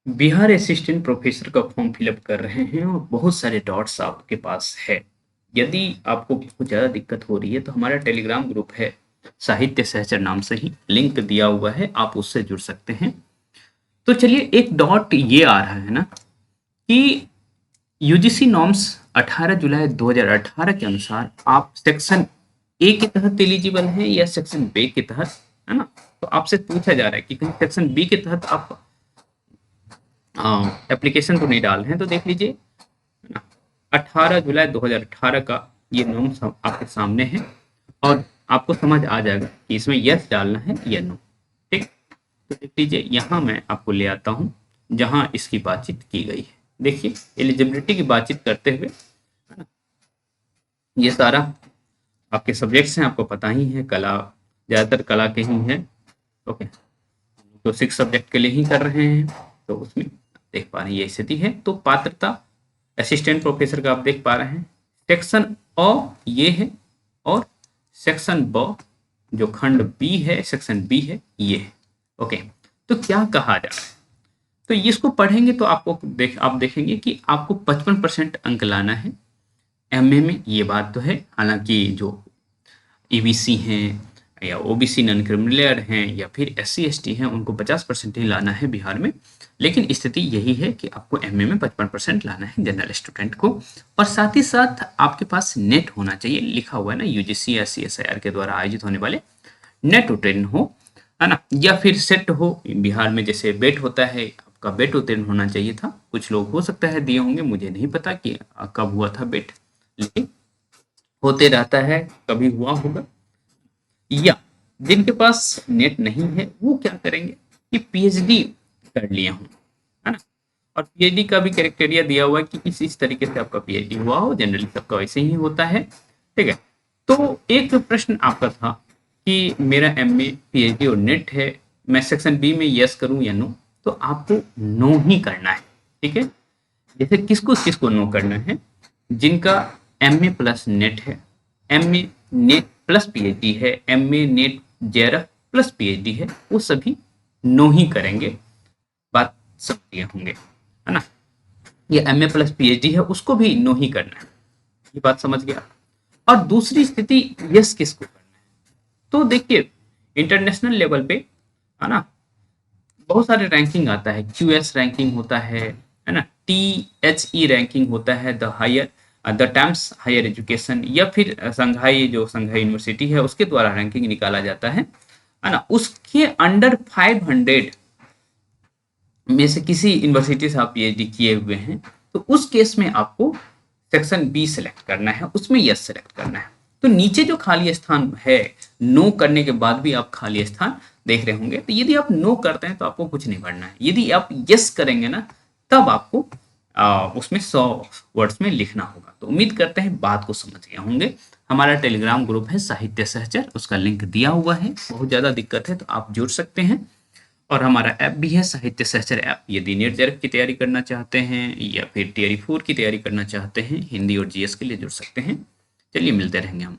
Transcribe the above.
Bihar assistant professor का form fill up कर रहे हैं और बहुत सारे डॉट्स आपके पास है। यदि आपको बहुत ज़्यादा दिक्कत हो रही है तो हमारा टेलीग्राम ग्रुप है, साहित्य सहचर नाम से ही लिंक दिया हुआ है, आप उससे जुड़ सकते हैं। तो चलिए, एक डॉट ये आ रहा है ना कि यूजीसी नॉर्म्स 18 जुलाई 2018 के अनुसार आप सेक्शन ए के तहत एलिजिबल हैं या सेक्शन बी के तहत, है ना। तो आपसे पूछा जा रहा है कि कहीं सेक्शन बी के तहत आप एप्लीकेशन तो नहीं डाल रहे हैं, तो देख लीजिए 18 जुलाई 2018 का ये नॉर्म्स आपके सामने है और आपको समझ आ जाएगा कि इसमें यस डालना है या नो। ठीक, तो देख लीजिए, यहाँ मैं आपको ले आता हूँ जहाँ इसकी बातचीत की गई है। देखिए, एलिजिबिलिटी की बातचीत करते हुए, है ना, ये सारा आपके सब्जेक्ट्स हैं, आपको पता ही है, कला ज़्यादातर कला के ही हैं। ओके, तो 6 सब्जेक्ट के लिए ही कर रहे हैं, तो उसमें देख पा रहे हैं ये स्थिति है। तो पात्रता असिस्टेंट प्रोफेसर का आप देख पा रहे हैं, सेक्शन अ ये है और सेक्शन ब जो खंड बी है, सेक्शन बी है, ये है। ओके, तो क्या कहा जा रहा है, तो इसको पढ़ेंगे तो आपको आप देखेंगे कि आपको 55% अंक लाना है एमए में। ये बात तो है, हालांकि जो ईबीसी हैं या ओबीसी नॉन क्रिमिनल हैं या फिर एससी एसटी हैं, उनको 50% ही लाना है बिहार में। लेकिन स्थिति यही है कि आपको एमए में 55% लाना है जनरल स्टूडेंट को, और साथ ही साथ आपके पास नेट होना चाहिए। लिखा हुआ है ना, यूजीसी या सीएसआईआर के द्वारा आयोजित होने वाले नेट उत्तीर्ण हो, है ना, या फिर सेट हो। बिहार में जैसे बेट होता है, आपका बेट उत्तीर्ण होना चाहिए था। कुछ लोग हो सकता है दिए होंगे, मुझे नहीं पता कि कब हुआ था बेट, लेकिन होते रहता है, कभी हुआ होगा। या जिनके पास नेट नहीं है वो क्या करेंगे कि पीएचडी कर लिए हों, है ना। और पीएचडी का भी क्राइटेरिया दिया हुआ है कि इस तरीके से आपका पीएचडी हुआ हो, जनरली सबका वैसे ही होता है। ठीक है, तो एक प्रश्न आपका था कि मेरा एमए पीएचडी और नेट है, मैं सेक्शन बी में यस करूं या नो। तो आपको नो ही करना है। ठीक है, जैसे किसको किसको नो करना है, जिनका एमए प्लस नेट है, एमए नेट प्लस पीएचडी है, MA net JRF plus PhD है, वो सभी नो ही करेंगे। बात समझ गए होंगे, है ना। ये एमए प्लस पीएचडी है, उसको भी नो ही करना है, ये बात समझ गया। और दूसरी स्थिति यस किसको करना है, तो देखिए इंटरनेशनल लेवल पे, है ना, बहुत सारे रैंकिंग आता है, क्यूएस रैंकिंग होता है ना, टीएचई रैंकिंग होता है, the higher the Times Higher Education, या फिर संघाई जो संघाई यूनिवर्सिटी है उसके द्वारा रैंकिंग निकाला जाता है ना। उसके अंडर 500 में से किसी यूनिवर्सिटी से आप पीएचडी किए हुए हैं, तो उस केस में आपको सेक्शन बी सेलेक्ट करना है, उसमें यस सेलेक्ट करना है। तो नीचे जो खाली स्थान है, नो करने के बाद भी आप खाली स्थान देख रहे होंगे, तो यदि आप नो करते हैं तो आपको कुछ नहीं भरना है। यदि आप यस करेंगे ना, तब आपको उसमें 100 वर्ड्स में लिखना होगा। तो उम्मीद करते हैं बात को समझ गए होंगे। हमारा टेलीग्राम ग्रुप है साहित्य सहचर, उसका लिंक दिया हुआ है। बहुत ज़्यादा दिक्कत है तो आप जुड़ सकते हैं। और हमारा ऐप भी है साहित्य सहचर ऐप, यदि नीट जेआरएफ की तैयारी करना चाहते हैं या फिर टीआरई 4 की तैयारी करना चाहते हैं, हिंदी और जीएस के लिए जुड़ सकते हैं। चलिए, मिलते रहेंगे हम।